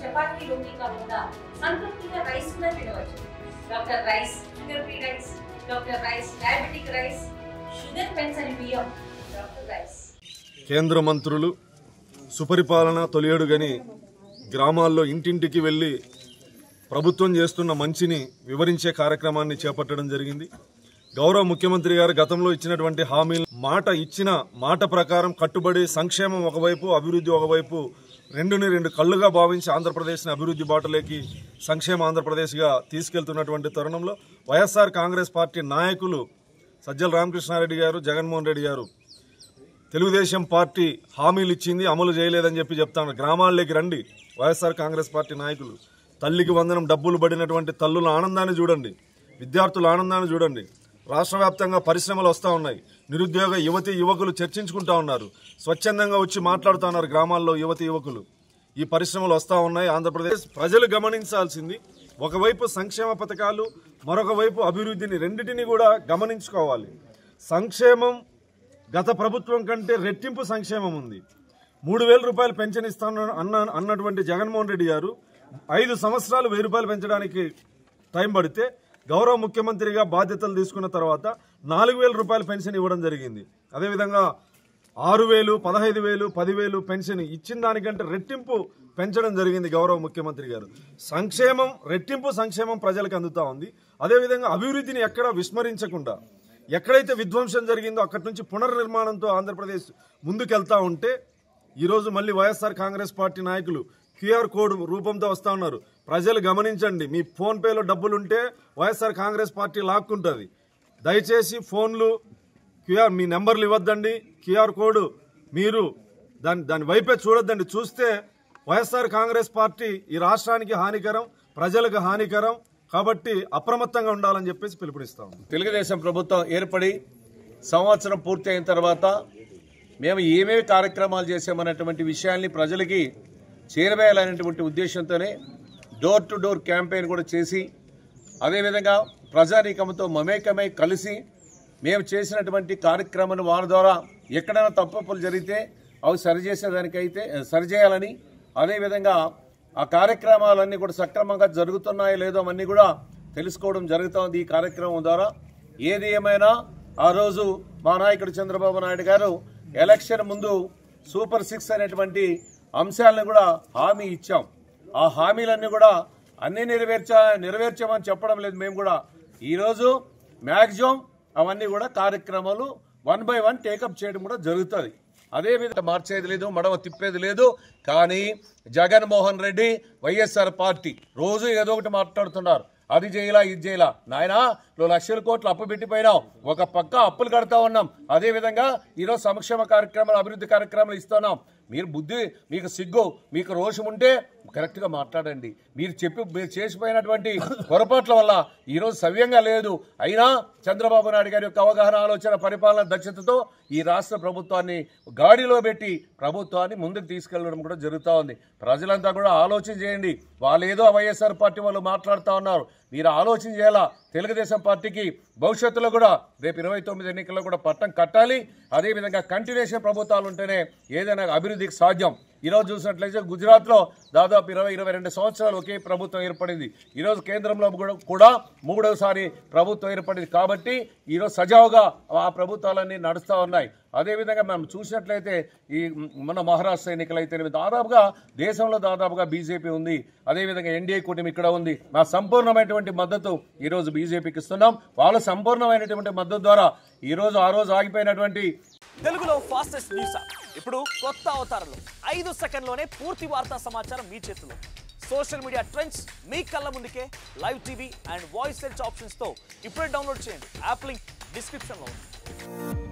చపాతీ రోటీ కాకుండా సంతృప్తిగా రైస్ కూడా తినవచ్చు. Doctor rice, sugar free rice, doctor rice, diabetic rice, sugar పెన్సని బియ్యం, డాక్టర్ రైస్. కేంద్ర మంత్రులు సుపరిపాలన తొలియడుగని గ్రామాల్లో ఇంటింటికి వెళ్లి ప్రభుత్వం చేస్తున్న మంచిని వివరించే కార్యక్రమాన్ని చేపట్టడం జరిగింది. గౌరవ ముఖ్యమంత్రి గారు గతంలో ఇచ్చినటువంటి హామీలు ఇచ్చిన మాట ప్రకారం కట్టుబడి సంక్షేమం ఒకవైపు, అభివృద్ధి ఒకవైపు రెండు కళ్ళుగా భావించి ఆంధ్రప్రదేశ్ని అభివృద్ధి బాటలోకి సంక్షేమ ఆంధ్రప్రదేశ్గా తీసుకెళ్తున్నటువంటి తరుణంలో వైఎస్ఆర్ కాంగ్రెస్ పార్టీ నాయకులు సజ్జల రామకృష్ణారెడ్డి గారు, జగన్మోహన్ రెడ్డి గారు తెలుగుదేశం పార్టీ హామీలు ఇచ్చింది అమలు చేయలేదని చెప్తాను. గ్రామాల్లోకి రండి వైఎస్ఆర్ కాంగ్రెస్ పార్టీ నాయకులు. తల్లికి వందనం డబ్బులు పడినటువంటి తల్లుల ఆనందాన్ని చూడండి, విద్యార్థుల ఆనందాన్ని చూడండి. రాష్ట్ర వ్యాప్తంగా పరిశ్రమలు వస్తూ ఉన్నాయి. నిరుద్యోగ యువతి యువకులు చర్చించుకుంటా ఉన్నారు, స్వచ్ఛందంగా వచ్చి మాట్లాడుతూ ఉన్నారు. గ్రామాల్లో యువతి యువకులు ఈ పరిశ్రమలు వస్తూ ఉన్నాయి. ఆంధ్రప్రదేశ్ ప్రజలు గమనించాల్సింది ఒకవైపు సంక్షేమ పథకాలు, మరొక వైపు అభివృద్ధిని, రెండింటినీ కూడా గమనించుకోవాలి. సంక్షేమం గత ప్రభుత్వం కంటే రెట్టింపు సంక్షేమం ఉంది. 3,000 రూపాయలు పెన్షన్ ఇస్తాను అన్నటువంటి జగన్మోహన్ రెడ్డి గారు 5 సంవత్సరాలు 1,000 రూపాయలు పెంచడానికి టైం పడితే గౌరవ ముఖ్యమంత్రిగా బాధ్యతలు తీసుకున్న తర్వాత 4,000 రూపాయలు పెన్షన్ ఇవ్వడం జరిగింది. అదేవిధంగా 6,000, 15,000, 10,000 పెన్షన్ ఇచ్చిన దానికంటే రెట్టింపు పెంచడం జరిగింది గౌరవ ముఖ్యమంత్రి గారు. సంక్షేమం రెట్టింపు సంక్షేమం ప్రజలకు అందుతా ఉంది. అదేవిధంగా అభివృద్ధిని ఎక్కడా విస్మరించకుండా, ఎక్కడైతే విధ్వంసం జరిగిందో అక్కడి నుంచి పునర్నిర్మాణంతో ఆంధ్రప్రదేశ్ ముందుకెళ్తా ఉంటే ఈరోజు మళ్ళీ వైఎస్ఆర్ కాంగ్రెస్ పార్టీ నాయకులు క్యూఆర్ కోడ్ రూపంతో వస్తూ ఉన్నారు. ప్రజలు గమనించండి, మీ ఫోన్పేలో డబ్బులుంటే వైఎస్ఆర్ కాంగ్రెస్ పార్టీ లాక్కుంటుంది. దయచేసి ఫోన్లు మీ నెంబర్లు ఇవ్వద్దండి. క్యూఆర్ కోడ్ మీరు దాని వైపే చూడొద్దండి. చూస్తే వైఎస్ఆర్ కాంగ్రెస్ పార్టీ ఈ రాష్ట్రానికి హానికరం, ప్రజలకు హానికరం. కాబట్టి అప్రమత్తంగా ఉండాలని చెప్పేసి పిలుపునిస్తాం. తెలుగుదేశం ప్రభుత్వం ఏర్పడి సంవత్సరం పూర్తి అయిన తర్వాత మేము ఏమేమి కార్యక్రమాలు చేసామన్నటువంటి విషయాల్ని ప్రజలకి చేరవేయాలనేటువంటి ఉద్దేశంతోనే డోర్ టు డోర్ క్యాంపెయిన్ కూడా చేసి, అదేవిధంగా ప్రజానీకంతో మమేకమై కలిసి మేము చేసినటువంటి కార్యక్రమాన్ని వారి ద్వారా ఎక్కడైనా తప్పులు జరిగితే అవి సరిచేయాలని, అదేవిధంగా ఆ కార్యక్రమాలన్నీ కూడా సక్రమంగా జరుగుతున్నాయో లేదో అవన్నీ కూడా తెలుసుకోవడం జరుగుతోంది ఈ కార్యక్రమం ద్వారా. ఏది ఏమైనా ఆ రోజు మా నాయకుడు చంద్రబాబు నాయుడు గారు ఎలక్షన్ ముందు సూపర్ 6 అనేటువంటి అంశాలను కూడా హామీ ఇచ్చాం. ఆ హామీలన్నీ కూడా అన్నీ నెరవేర్చామని చెప్పడం లేదు. మేము కూడా ఈరోజు మ్యాక్సిమం అవన్నీ కూడా కార్యక్రమాలు 1 by 1 టేకప్ చేయడం కూడా జరుగుతుంది. అదేవిధంగా మార్చేది లేదు, మడవ తిప్పేది లేదు. కానీ జగన్మోహన్ రెడ్డి, వైఎస్ఆర్ పార్టీ రోజు ఏదో ఒకటి మాట్లాడుతున్నారు. అది చేయాలా, ఇది చేయాలా. నాయనా, 2 లక్షల కోట్లు అప్పు పెట్టిపోయినాం, ఒక పక్క అప్పులు కడతా ఉన్నాం. అదేవిధంగా ఈరోజు సంక్షేమ కార్యక్రమాలు, అభివృద్ధి కార్యక్రమాలు ఇస్తున్నాం. మీరు బుద్ధి, మీకు సిగ్గు, మీకు రోషం ఉంటే కరెక్ట్గా మాట్లాడండి. మీరు చేసిపోయినటువంటి పొరపాట్ల వల్ల ఈరోజు సవ్యంగా లేదు. అయినా చంద్రబాబు నాయుడు గారి యొక్క అవగాహన, ఆలోచన, పరిపాలన దక్షతతో ఈ రాష్ట్ర ప్రభుత్వాన్ని గాడిలో పెట్టి ప్రభుత్వాన్ని ముందుకు తీసుకెళ్లడం కూడా జరుగుతూ ఉంది. ప్రజలంతా కూడా ఆలోచన చేయండి. వాళ్ళేదో వైఎస్ఆర్ పార్టీ వాళ్ళు మాట్లాడుతూ ఉన్నారు, మీరు ఆలోచన చేయాలా. తెలుగుదేశం పార్టీకి భవిష్యత్తులో కూడా రేపు 29 ఎన్నికల్లో కూడా పట్టం కట్టాలి. అదేవిధంగా కంటిన్యూషన్ ప్రభుత్వాలు ఉంటేనే ఏదైనా అభివృద్ధికి సాధ్యం. ఈరోజు చూసినట్లయితే గుజరాత్లో దాదాపు 20-22 సంవత్సరాలు ఒకే ప్రభుత్వం ఏర్పడింది. ఈరోజు కేంద్రంలో కూడా 3వసారి ప్రభుత్వం ఏర్పడింది. కాబట్టి ఈరోజు సజావుగా ఆ ప్రభుత్వాలన్నీ నడుస్తూ ఉన్నాయి. అదేవిధంగా మనం చూసినట్లయితే ఈ మన మహారాష్ట్ర ఎన్నికలైతే దాదాపుగా దేశంలో దాదాపుగా బీజేపీ ఉంది. అదేవిధంగా ఎన్డీఏ కూటమి ఇక్కడ ఉంది. మా సంపూర్ణమైనటువంటి మద్దతు ఈరోజు బీజేపీకి ఇస్తున్నాం. వాళ్ళ సంపూర్ణమైనటువంటి మద్దతు ద్వారా ఈరోజు ఆ రోజు ఆగిపోయినటువంటి తెలుగులో ఫాస్టెస్ట్ న్యూస్ ఇప్పుడు కొత్త అవతారంలో 5 సెకండ్లోనే పూర్తి వార్తా సమాచారం మీ చేతిలో. సోషల్ మీడియా ట్రెండ్స్ మీ కళ్ళ ముందుకే live TV and voice search options తో ఇప్పుడే డౌన్లోడ్ చేయండి. యాప్ లింక్ డిస్క్రిప్షన్ లో ఉంది.